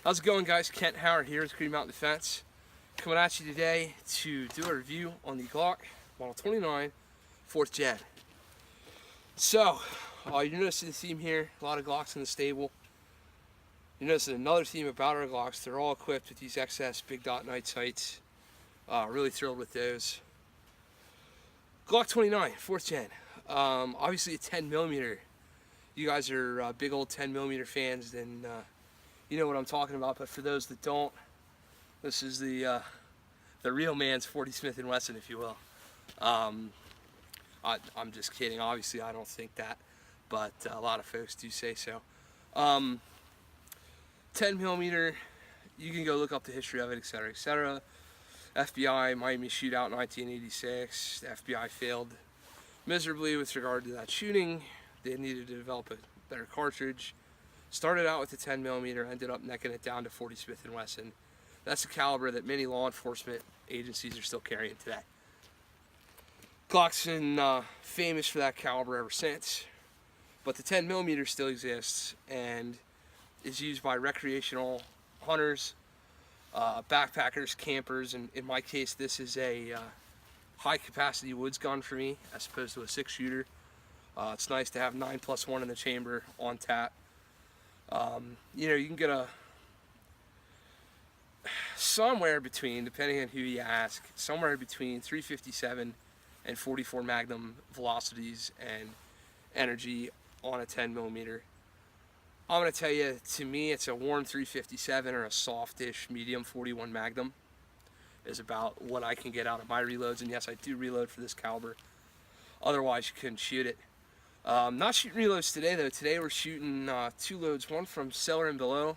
How's it going, guys? Kent Howard here with Green Mountain Defense. Coming at you today to do a review on the Glock Model 29 4th Gen. So, you're noticing the theme here, a lot of Glocks in the stable. You're noticing another theme about our Glocks. They're all equipped with these XS big dot night sights. Really thrilled with those. Glock 29 4th Gen. Obviously a 10mm. You guys are big old 10mm fans, then you know what I'm talking about, but for those that don't, this is the real man's 40 Smith & Wesson, if you will. I'm just kidding. Obviously, I don't think that, but a lot of folks do say so. 10mm, you can go look up the history of it, etc., etc. FBI, Miami shootout in 1986. The FBI failed miserably with regard to that shooting. They needed to develop a better cartridge. Started out with the 10mm, ended up necking it down to 40 Smith & Wesson. That's a caliber that many law enforcement agencies are still carrying today. Glock's been famous for that caliber ever since, but the 10mm still exists and is used by recreational hunters, backpackers, campers, and in my case this is a high capacity woods gun for me as opposed to a 6-shooter. It's nice to have 9+1 in the chamber on tap. You know, you can get somewhere between, depending on who you ask, somewhere between 357 and 44 Magnum velocities and energy on a 10mm. I'm going to tell you, to me, it's a warm 357 or a softish medium 41 Magnum is about what I can get out of my reloads. And yes, I do reload for this caliber. Otherwise, you couldn't shoot it. Not shooting reloads today though. Today we're shooting 2 loads, one from Cellar and Below,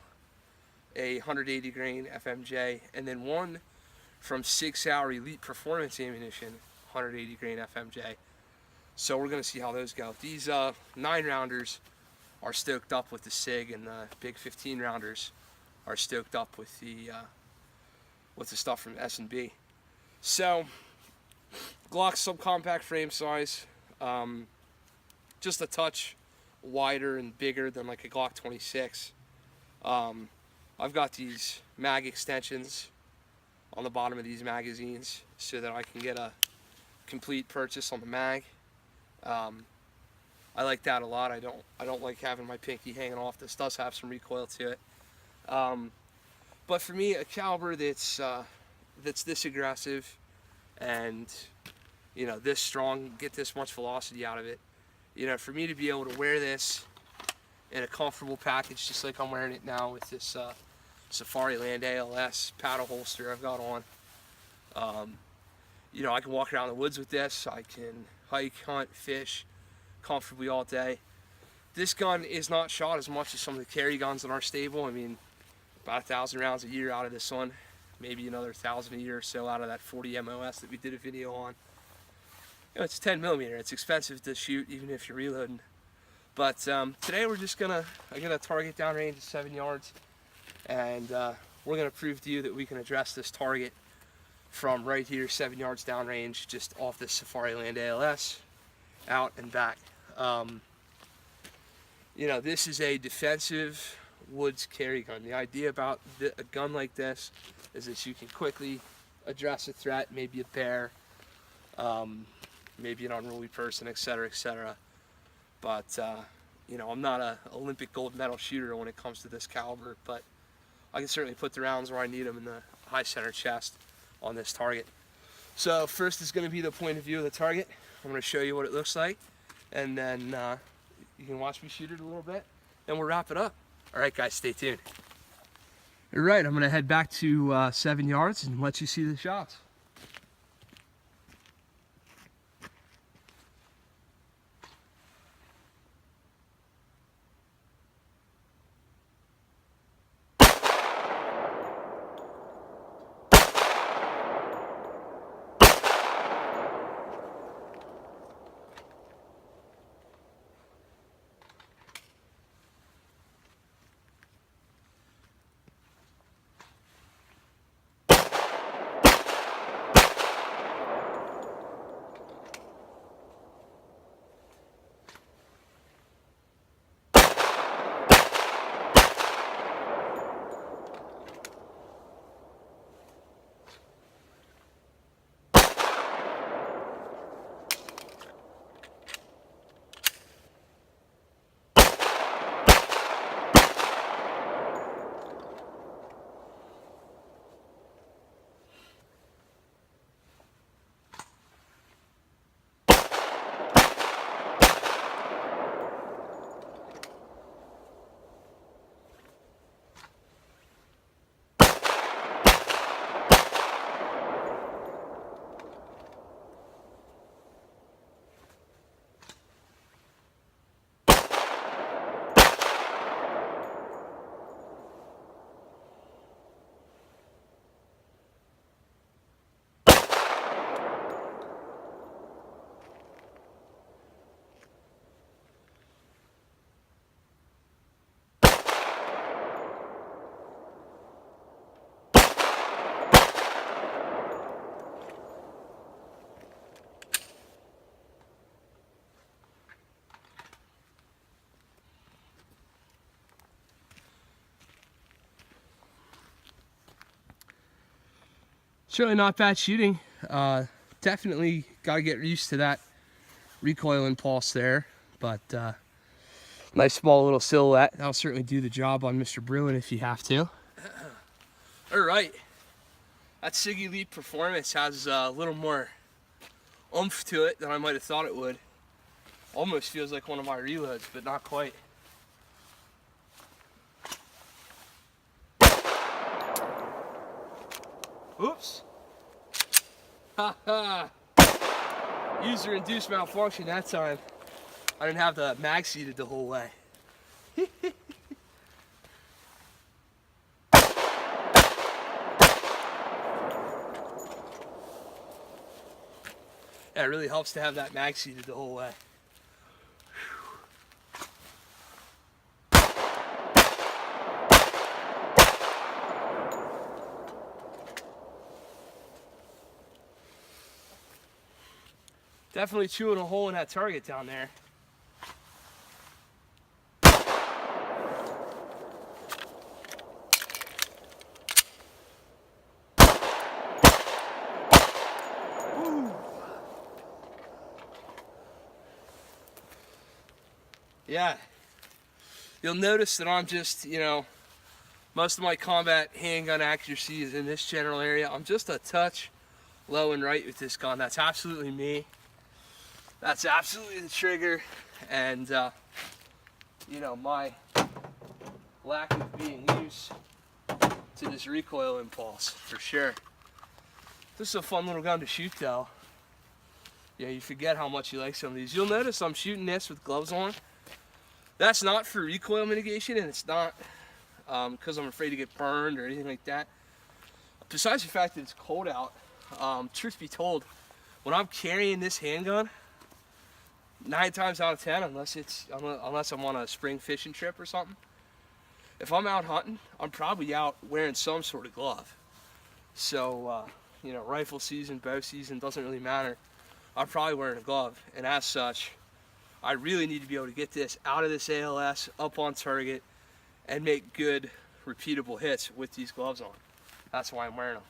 a 180 grain FMJ, and then one from Sig Sauer Elite Performance Ammunition, 180 grain FMJ. So we're going to see how those go. These 9-rounders are stoked up with the Sig, and the big 15-rounders are stoked up with the stuff from S&B. So Glock subcompact frame size. Just a touch wider and bigger than like a Glock 26. I've got these mag extensions on the bottom of these magazines so that I can get a complete purchase on the mag. I like that a lot. I don't like having my pinky hanging off. This does have some recoil to it. But for me, a caliber that's this aggressive and, you know, this strong, get this much velocity out of it. You know, for me to be able to wear this in a comfortable package, just like I'm wearing it now with this Safariland ALS paddle holster I've got on. You know, I can walk around the woods with this. I can hike, hunt, fish comfortably all day. This gun is not shot as much as some of the carry guns in our stable. I mean, about 1,000 rounds a year out of this one. Maybe another 1,000 a year or so out of that 40 MOS that we did a video on. You know, it's 10mm. It's expensive to shoot even if you're reloading. But today we're just I got a target downrange of 7 yards, and we're gonna prove to you that we can address this target from right here, 7 yards downrange, just off this Safariland ALS, out and back. You know, this is a defensive woods carry gun. The idea about a gun like this is that you can quickly address a threat, maybe a bear, maybe an unruly person, etc., etc. But you know, I'm not an Olympic gold medal shooter when it comes to this caliber, but I can certainly put the rounds where I need them in the high center chest on this target. So first is going to be the point of view of the target. I'm going to show you what it looks like, and then you can watch me shoot it a little bit, and we'll wrap it up. All right, guys, stay tuned. All right, I'm going to head back to 7 yards and let you see the shots. It's really not bad shooting. Definitely got to get used to that recoil impulse there, but nice small little silhouette. That'll certainly do the job on Mr. Bruin if you have to. All right, that Sig Elite Performance has a little more oomph to it than I might have thought it would. Almost feels like one of my reloads, but not quite. Oops. Haha. User-induced malfunction that time. I didn't have the mag seated the whole way. Yeah, it really helps to have that mag seated the whole way. Definitely chewing a hole in that target down there. Woo. Yeah, you'll notice that I'm just, you know, most of my combat handgun accuracy is in this general area. I'm just a touch low and right with this gun. That's absolutely me. That's absolutely the trigger, and you know, my lack of being used to this recoil impulse, for sure. This is a fun little gun to shoot though. Yeah, you forget how much you like some of these. You'll notice I'm shooting this with gloves on. That's not for recoil mitigation, and it's not because I'm afraid to get burned or anything like that. Besides the fact that it's cold out, truth be told, when I'm carrying this handgun, 9 times out of 10, unless I'm on a spring fishing trip or something, if I'm out hunting, I'm probably out wearing some sort of glove. So, you know, rifle season, bow season, doesn't really matter. I'm probably wearing a glove, and as such, I really need to be able to get this out of this ALS, up on target, and make good, repeatable hits with these gloves on. That's why I'm wearing them.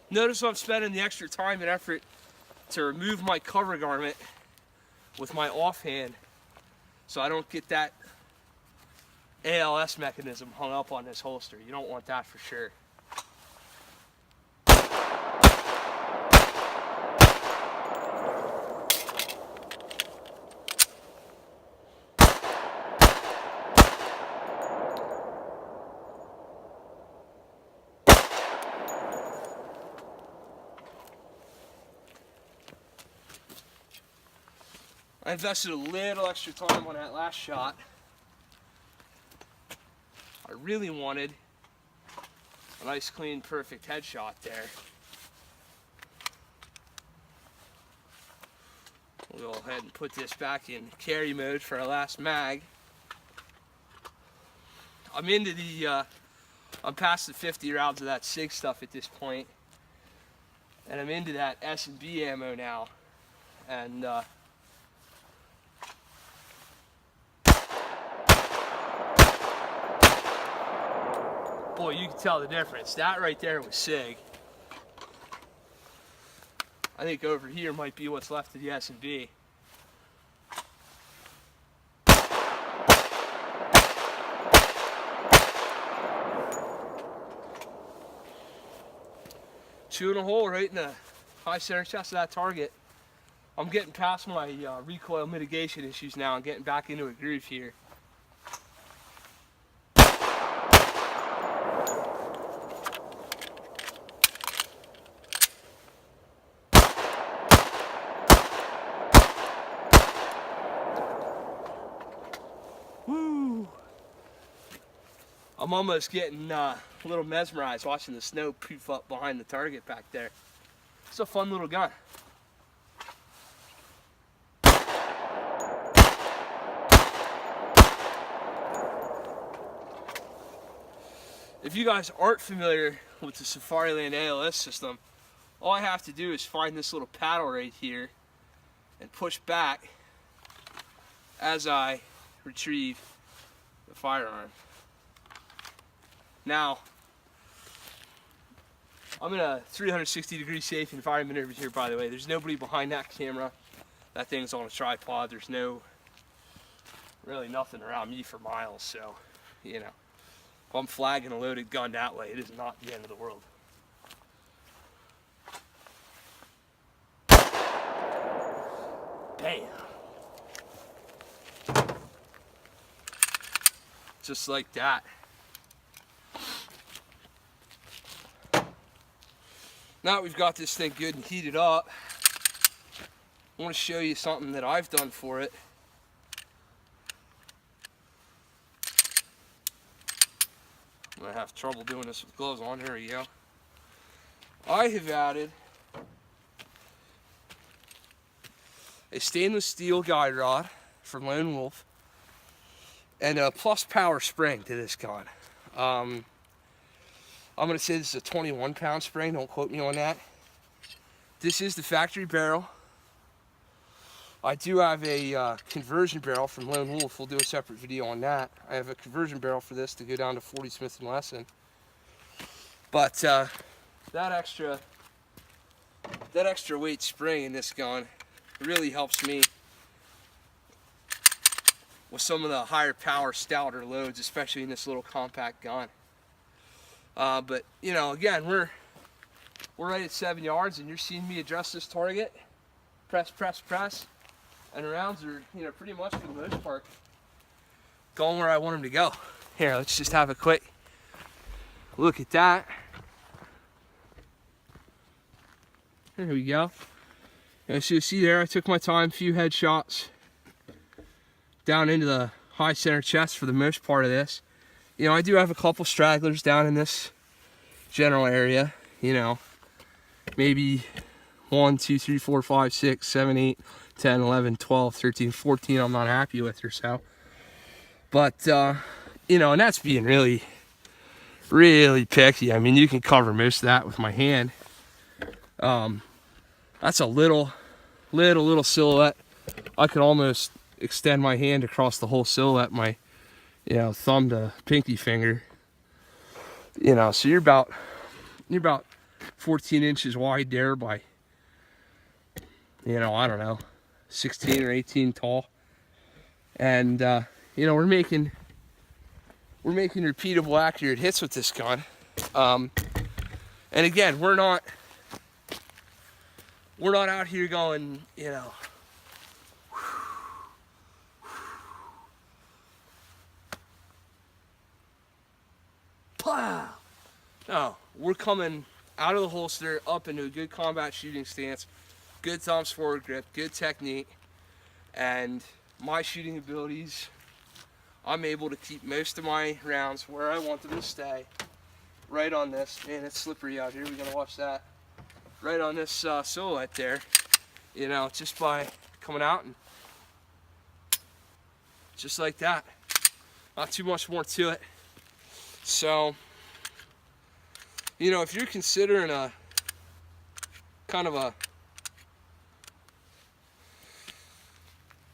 Notice I'm spending the extra time and effort to remove my cover garment with my offhand so I don't get that ALS mechanism hung up on this holster. You don't want that for sure. I invested a little extra time on that last shot. I really wanted a nice, clean, perfect headshot there. We'll go ahead and put this back in carry mode for our last mag. I'm into the, I'm past the 50 rounds of that SIG stuff at this point, and I'm into that S&B ammo now, and boy, you can tell the difference. That right there was SIG. I think over here might be what's left of the S&B. Chewing a hole right in the high center chest of that target. I'm getting past my recoil mitigation issues now and getting back into a groove here. I'm almost getting a little mesmerized watching the snow poof up behind the target back there. It's a fun little gun. if you guys aren't familiar with the Safariland ALS system, all I have to do is find this little paddle right here and push back as I retrieve the firearm. Now, I'm in a 360-degree safe environment over here, by the way. There's nobody behind that camera. That thing's on a tripod. There's really nothing around me for miles, so, you know, if I'm flagging a loaded gun that way, it is not the end of the world. Bam! Just like that. Now that we've got this thing good and heated up, I want to show you something that I've done for it. I'm going to have trouble doing this with gloves on. There we go. I have added a stainless steel guide rod from Lone Wolf and a plus power spring to this gun. I'm going to say this is a 21-pound spring. Don't quote me on that. This is the factory barrel. I do have a conversion barrel from Lone Wolf. We'll do a separate video on that. I have a conversion barrel for this to go down to 40 Smith & Wesson. But that extra weight spring in this gun really helps me with some of the higher power, stouter loads, especially in this little compact gun. But you know, again, we're right at 7 yards, and you're seeing me adjust this target, press, and the rounds are, you know, pretty much for the most part going where I want them to go. Here, let's just have a quick look at that. There we go. As you see there, I took my time, few headshots down into the high center chest for the most part of this. You know, I do have a couple stragglers down in this general area, you know, maybe 1, 2, 3, 4, 5, 6, 7, 8, 10, 11, 12, 13, 14 I'm not happy with or so. But, you know, and that's being really, really picky. I mean, you can cover most of that with my hand. That's a little silhouette. I could almost extend my hand across the whole silhouette, my, you know, thumb to pinky finger. You know, so you're about 14 inches wide there by, you know, I don't know, 16 or 18 tall. And you know, we're making repeatable, accurate hits with this gun. And again, we're not out here going, you know, pow. No, we're coming out of the holster, up into a good combat shooting stance, good thumbs forward grip, good technique, and my shooting abilities, I'm able to keep most of my rounds where I want them to stay, right on this. Man, it's slippery out here, we gotta watch that. Right on this silhouette there, you know, just by coming out and just like that. Not too much more to it. So, you know, if you're considering a kind of a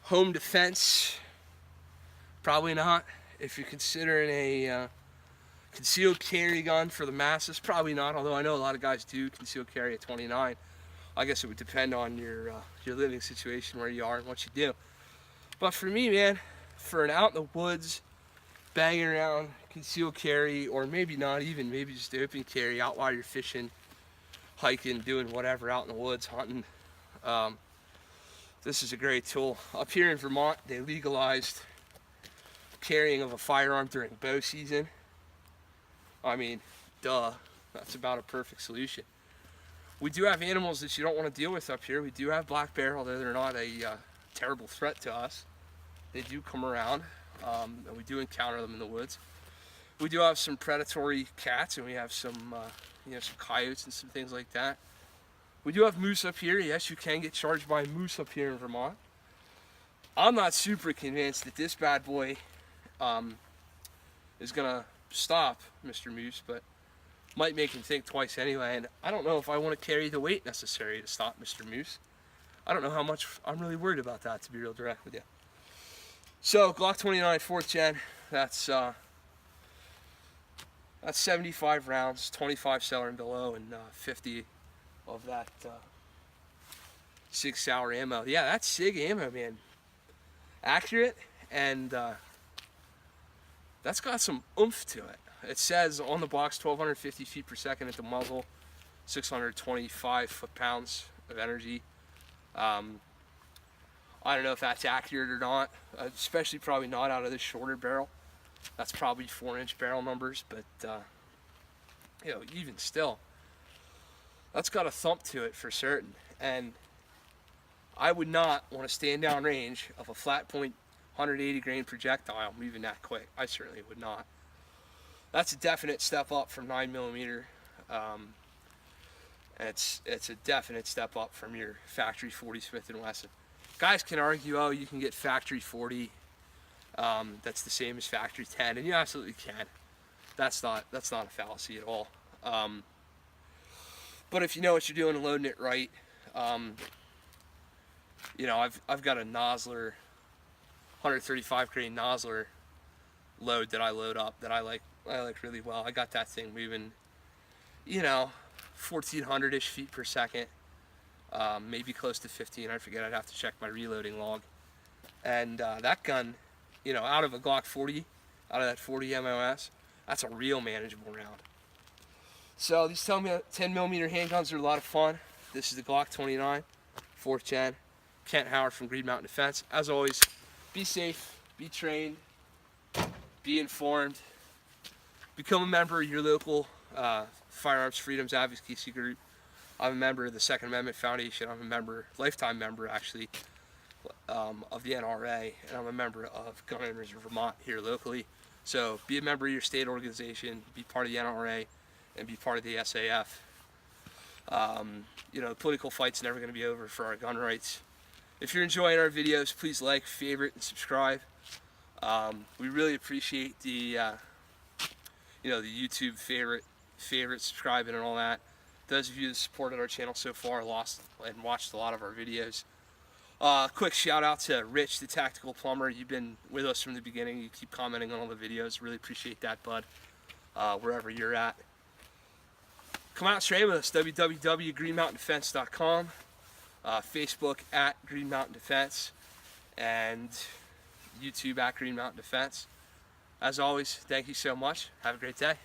home defense, probably not. If you're considering a concealed carry gun for the masses, probably not, although I know a lot of guys do concealed carry at 29. I guess it would depend on your living situation, where you are and what you do. But for me, man, for an out in the woods, banging around concealed carry, or maybe not even, maybe just open carry out while you're fishing, hiking, doing whatever out in the woods, hunting, this is a great tool. Up here in Vermont, they legalized carrying of a firearm during bow season. I mean, duh, that's about a perfect solution. We do have animals that you don't want to deal with up here. We do have black bear, although they're not a terrible threat to us. They do come around, and we do encounter them in the woods. We do have some predatory cats, and we have some, you know, some coyotes and some things like that. We do have moose up here. Yes, you can get charged by moose up here in Vermont. I'm not super convinced that this bad boy is gonna stop Mr. Moose, but might make him think twice anyway. And I don't know if I want to carry the weight necessary to stop Mr. Moose. I don't know how much I'm really worried about that, to be real direct with you. So Glock 29 4th gen, that's 75 rounds, 25 cellar and below, and 50 of that SIG Sauer ammo. Yeah, that's SIG ammo, man. Accurate, and that's got some oomph to it. It says on the box 1,250 feet per second at the muzzle, 625 foot-pounds of energy. I don't know if that's accurate or not, especially probably not out of this shorter barrel. That's probably 4-inch barrel numbers, but you know, even still, that's got a thump to it for certain. And I would not want to stand down range of a flat point 180 grain projectile moving that quick. I certainly would not. That's a definite step up from 9mm. It's a definite step up from your factory 40 Smith & Wesson. Guys can argue, oh, you can get factory 40. That's the same as factory 10, and you absolutely can. That's not a fallacy at all. But if you know what you're doing and loading it right, you know, I've got a Nosler, 135 grain Nosler load that I load up that I like really well. I got that thing moving, you know, 1,400-ish feet per second, maybe close to 15. I forget. I'd have to check my reloading log. And that gun, you know, out of a Glock 40, out of that 40 MOS, that's a real manageable round. So these 10mm handguns are a lot of fun. This is the Glock 29, 4th gen. Kent Howard from Green Mountain Defense. As always, be safe, be trained, be informed. Become a member of your local Firearms Freedoms Advocacy group. I'm a member of the Second Amendment Foundation. I'm a member, lifetime member actually, of the NRA, and I'm a member of Gun Owners of Vermont here locally. So be a member of your state organization, be part of the NRA, and be part of the SAF. You know, the political fight's never going to be over for our gun rights. If you're enjoying our videos, please like, favorite, and subscribe. We really appreciate the you know, the YouTube favorite, subscribing, and all that. Those of you that supported our channel so far, watched a lot of our videos. Quick shout out to Rich, the Tactical Plumber. You've been with us from the beginning. You keep commenting on all the videos. Really appreciate that, bud. Wherever you're at. Come out and train with us. www.greenmountaindefense.com. Facebook at Green Mountain Defense. And YouTube at Green Mountain Defense. As always, thank you so much. Have a great day.